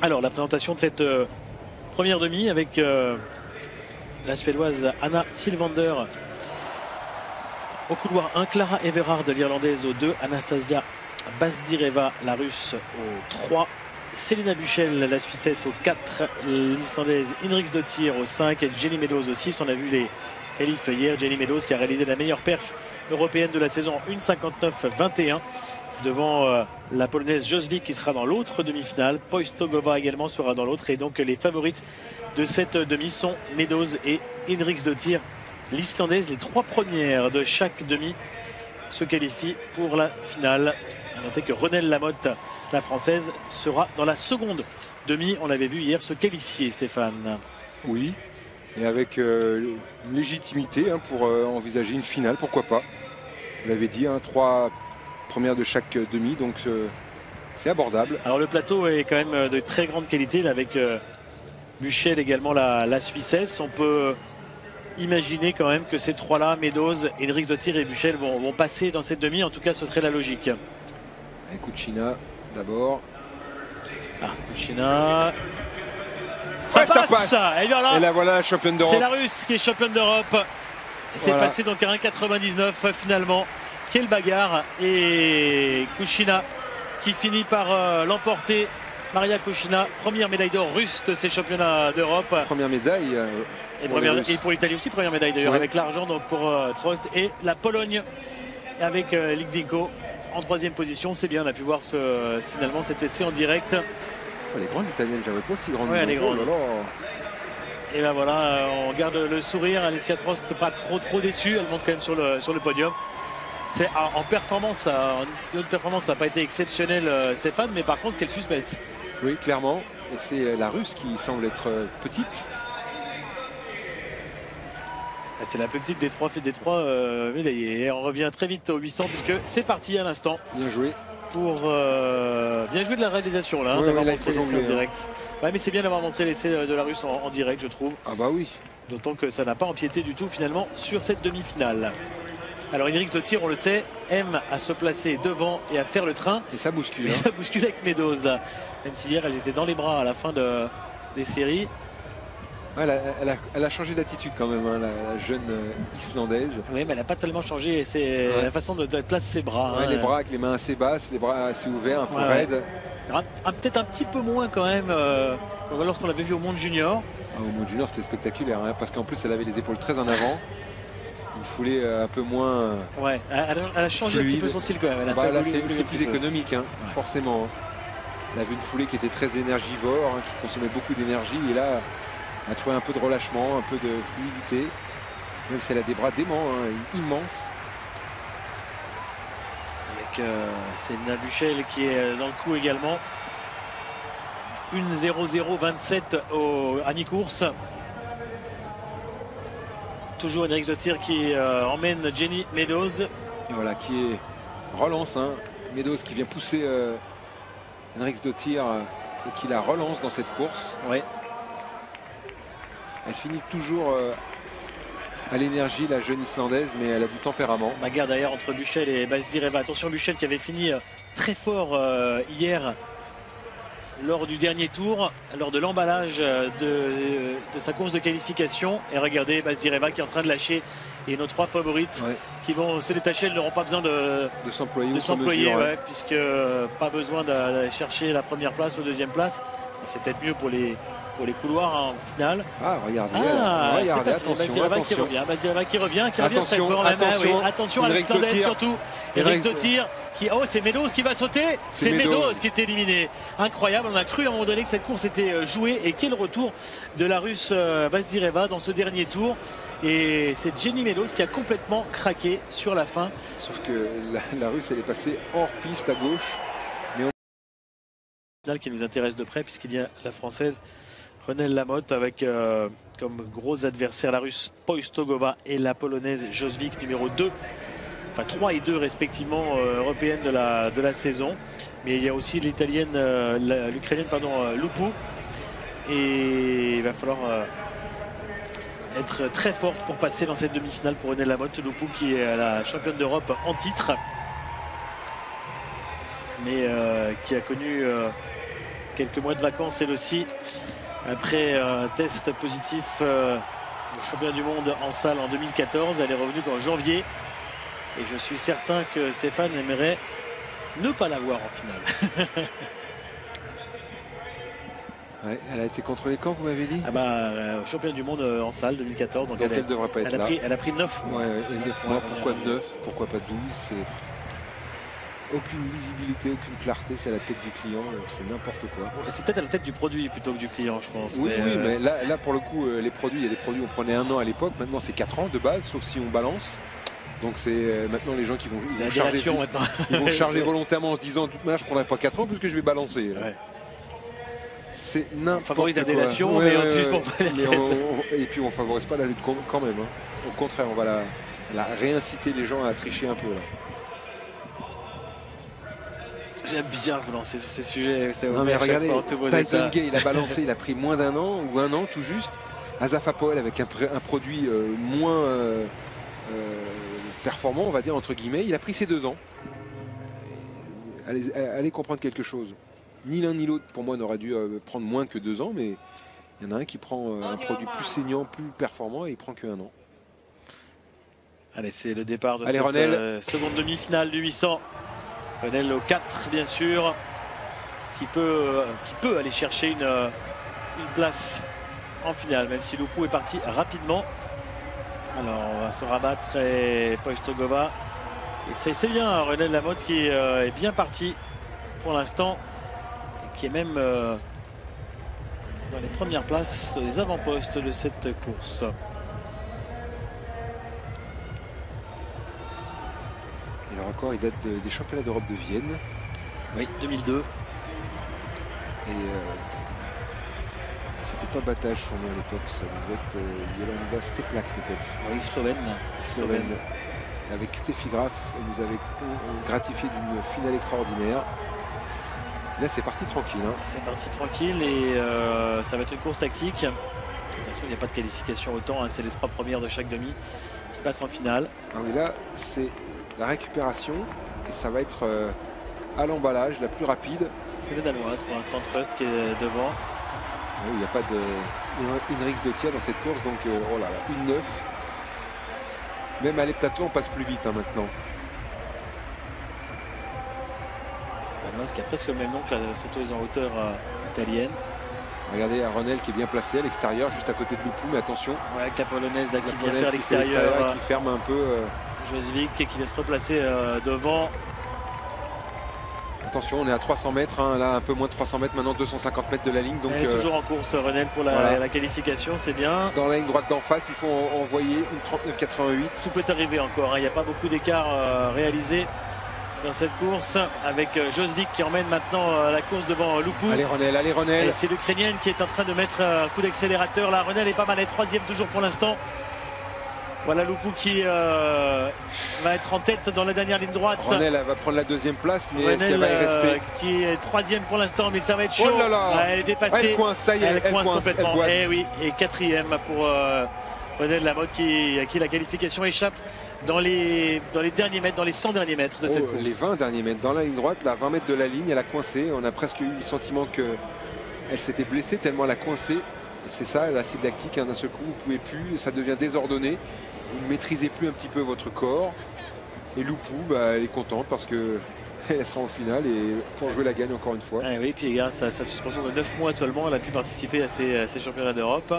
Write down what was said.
Alors la présentation de cette première demi avec la Suédoise Anna Sylvander au couloir 1, Clara Everard l'Irlandaise au 2, Anastasia Bazdireva la Russe au 3, Selina Buchel la Suissesse au 4, l'Islandaise Indriksdottir au 5 et Jenny Meadows au 6. On a vu les qualifs hier. Jenny Meadows qui a réalisé la meilleure perf européenne de la saison en 1,59,21 devant la Polonaise Josvik qui sera dans l'autre demi-finale. Poistogova également sera dans l'autre, et donc les favorites de cette demi sont Meadows et Indriksdottir, l'Islandaise. Les 3 premières de chaque demi se qualifient pour la finale. À noter que Renelle Lamotte, la Française, sera dans la seconde demi. On l'avait vu hier se qualifier, Stéphane. Oui, et avec une légitimité pour envisager une finale, pourquoi pas. Vous l'avez dit, 3 premières de chaque demi, donc c'est abordable. Alors le plateau est quand même de très grande qualité, là, avec Buchel également la Suissesse. On peut imaginer quand même que ces 3-là, Meadows, Indriksdottir et Buchel, vont passer dans cette demi. En tout cas, ce serait la logique. Et Kuchina d'abord. Kuchina. Ça passe. Et bien là, voilà la championne d'Europe. C'est la Russe qui est championne d'Europe. C'est passé donc à 1,99 finalement. Quelle bagarre. Et Kuchina qui finit par l'emporter. Maria Kuchina, première médaille d'or russe de ces championnats d'Europe. Première médaille. Et pour l'Italie aussi, première médaille d'ailleurs, avec l'argent pour Trost. Et la Pologne avec Litvinenko en 3e position. C'est bien, on a pu voir finalement cet essai en direct. Les grandes italiennes, j'avais pas aussi grande. Ouais, les grandes. Et ben voilà, on garde le sourire. Alessia Trost pas trop déçue, elle monte quand même sur le podium. En performance, en haute performance, ça n'a pas été exceptionnel, Stéphane, mais par contre, quel suspense. Oui, clairement. Et c'est la Russe qui semble être petite. C'est la plus petite des trois médaillés. Et on revient très vite au 800 puisque c'est parti à l'instant. Bien joué. Bien joué de la réalisation là, d'avoir montré l'essai en direct. Ouais, mais c'est bien d'avoir montré l'essai de la Russe en direct, je trouve. Ah bah oui. D'autant que ça n'a pas empiété du tout finalement sur cette demi-finale. Alors Indriksdottir, on le sait, aime à se placer devant et à faire le train. Et ça bouscule. Et ça bouscule avec Meadows là. Même si hier elle était dans les bras à la fin des séries. Elle a changé d'attitude quand même, la jeune Islandaise. Oui, mais elle n'a pas tellement changé. C'est la façon de placer ses bras. Les bras avec les mains assez basses, les bras assez ouverts, un peu raides. Peut-être un petit peu moins quand même lorsqu'on l'avait vu au Monde Junior. Au Monde Junior, c'était spectaculaire, parce qu'en plus elle avait les épaules très en avant. Une foulée un peu moins. Ouais, elle a changé fluide. Un petit peu son style quand même. Là, c'est plus économique, forcément. Elle avait une foulée qui était très énergivore, qui consommait beaucoup d'énergie. Et là, elle a trouvé un peu de relâchement, un peu de fluidité. Même si elle a des bras déments, immenses. Avec Selina Buchel qui est dans le coup également. 1-0-0-27 à mi-course. Toujours Indriksdottir qui emmène Jenny Meadows. Et voilà, qui relance Meadows qui vient pousser Indriksdottir et qui la relance dans cette course. Ouais. Elle finit toujours à l'énergie, la jeune Islandaise, mais elle a du tempérament. Bagarre d'ailleurs entre Buchel et Bazdireva. Attention, Buchel qui avait fini très fort hier lors du dernier tour, lors de l'emballage de sa course de qualification. Et regardez Bazdireva qui est en train de lâcher. Et nos 3 favorites qui vont se détacher, elles n'auront pas besoin de s'employer, puisque pas besoin d'aller chercher la première place ou deuxième place. C'est peut-être mieux pour les couloirs en finale. Regardez, attention. Bazdireva qui revient très fort. Attention à l'Islandaise surtout. Indriksdottir c'est Meadows qui va sauter. C'est Meadows qui est éliminé. Incroyable, on a cru à un moment donné que cette course était jouée. Et quel retour de la Russe Bazdireva dans ce dernier tour. Et c'est Jenny Meadows qui a complètement craqué sur la fin. Sauf que la Russe, elle est passée hors piste à gauche. Mais qui nous intéresse de près puisqu'il y a la Française Renelle Lamotte avec comme gros adversaires la Russe Poistogova et la Polonaise Josvik numéro 2. Enfin 3 et 2 respectivement européennes de la saison. Mais il y a aussi l'Italienne, l'Ukrainienne Lupu. Et il va falloir être très forte pour passer dans cette demi-finale pour Renelle Lamotte. Lupu qui est la championne d'Europe en titre. Mais qui a connu quelques mois de vacances elle aussi. Après un test positif au championnat du monde en salle en 2014, elle est revenue qu'en janvier. Et je suis certain que Stéphane aimerait ne pas la voir en finale. Ouais, elle a été contrôlée quand, vous m'avez dit? Ah bah, championnat du monde en salle 2014. Donc elle ne devrait pas être là. Elle a pris 9 mois. Ouais, et 9 mois, pourquoi 9? Pourquoi pas 12? C'est aucune visibilité, aucune clarté, c'est à la tête du client, c'est n'importe quoi. C'est peut-être à la tête du produit plutôt que du client, je pense. Oui, mais là pour le coup, les produits, il y a des produits, on prenait 1 an à l'époque, maintenant c'est 4 ans de base, sauf si on balance. Donc c'est maintenant les gens qui vont charger volontairement en se disant, de toute manière, je ne prendrai pas 4 ans puisque je vais balancer. Ouais. C'est n'importe quoi. On favorise la délation, mais on utilise pour pas les et puis on ne favorise pas la lutte quand même. Hein. Au contraire, on va la réinciter les gens à tricher un peu. J'aime bien vous lancer sur ces sujets. Non mais regardez, Tyson Gay, il a balancé, il a pris moins d'1 an ou 1 an tout juste. Asafa Powell avec un produit moins performant, on va dire entre guillemets, il a pris ses 2 ans. Allez comprendre quelque chose. Ni l'un ni l'autre, pour moi, n'aurait dû prendre moins que 2 ans, mais il y en a un qui prend un produit plus saignant, plus performant, et il prend que 1 an. Allez, c'est le départ de cette seconde demi-finale du 800. Renel au 4, bien sûr, qui peut aller chercher une place en finale, même si Loupou est parti rapidement. Alors, on va se rabattre et Pojtogova. C'est bien, Renel Lamotte qui est bien parti pour l'instant. Qui est même dans les premières places, les avant-postes de cette course. Et le record, il date des championnats d'Europe de Vienne. Oui, 2002. Et c'était pas Battage son nom à l'époque, ça devait être Jolanda Steplak peut-être. Oui, Slovène. Avec Steffi Graf, elle nous avait gratifié d'une finale extraordinaire. Là c'est parti tranquille. Hein. C'est parti tranquille et ça va être une course tactique. Attention, il n'y a pas de qualification autant, hein, c'est les 3 premières de chaque demi qui passent en finale. Ah oui, là c'est la récupération et ça va être à l'emballage la plus rapide. C'est le Danoise pour l'instant, Trust qui est devant. Oui, il n'y a pas de Henriks de Tia dans cette course, donc oh là là, 1-9. Même à l'heptathlon on passe plus vite hein, maintenant. Qui a presque le même nom que la sauteuse en hauteur italienne. Regardez Renel qui est bien placé à l'extérieur, juste à côté de Loupou, mais attention. Ouais, avec la polonaise là, qui vient faire l'extérieur. Qui ferme un peu. Josvik qui laisse replacer devant. Attention, on est à 300 mètres, hein, là un peu moins de 300 mètres, maintenant 250 mètres de la ligne. Donc, elle est toujours en course Renel pour la qualification, c'est bien. Dans la ligne droite d'en face, il faut envoyer une 39,88. Tout peut arriver encore, hein. Il n'y a pas beaucoup d'écart réalisé dans cette course avec Josvik qui emmène maintenant la course devant Loupou. Allez Renel. C'est l'Ukrainienne qui est en train de mettre un coup d'accélérateur. Là, Renel est pas mal, elle est 3e toujours pour l'instant. Voilà Loupou qui va être en tête dans la dernière ligne droite. Renel va prendre la 2e place, mais est-ce qu'elle va y rester? Qui est 3e pour l'instant, mais ça va être chaud. Oh là là. Elle est dépassée. Elle coince, ça y est, elle coince complètement. Et oui, et 4e pour Renel Lamotte à qui la qualification échappe dans les derniers mètres, dans les 100 derniers mètres de cette course. Les 20 derniers mètres, dans la ligne droite, là, 20 mètres de la ligne, elle a coincé. On a presque eu le sentiment qu'elle s'était blessée tellement elle a coincé. C'est ça, l'acide lactique, hein, d'un seul coup, vous ne pouvez plus, ça devient désordonné. Vous ne maîtrisez plus un petit peu votre corps. Et Loupou, elle est contente parce qu'elle sera en finale et pour jouer la gagne encore une fois. Ah oui, puis grâce à sa suspension de 9 mois seulement, elle a pu participer à ces championnats d'Europe.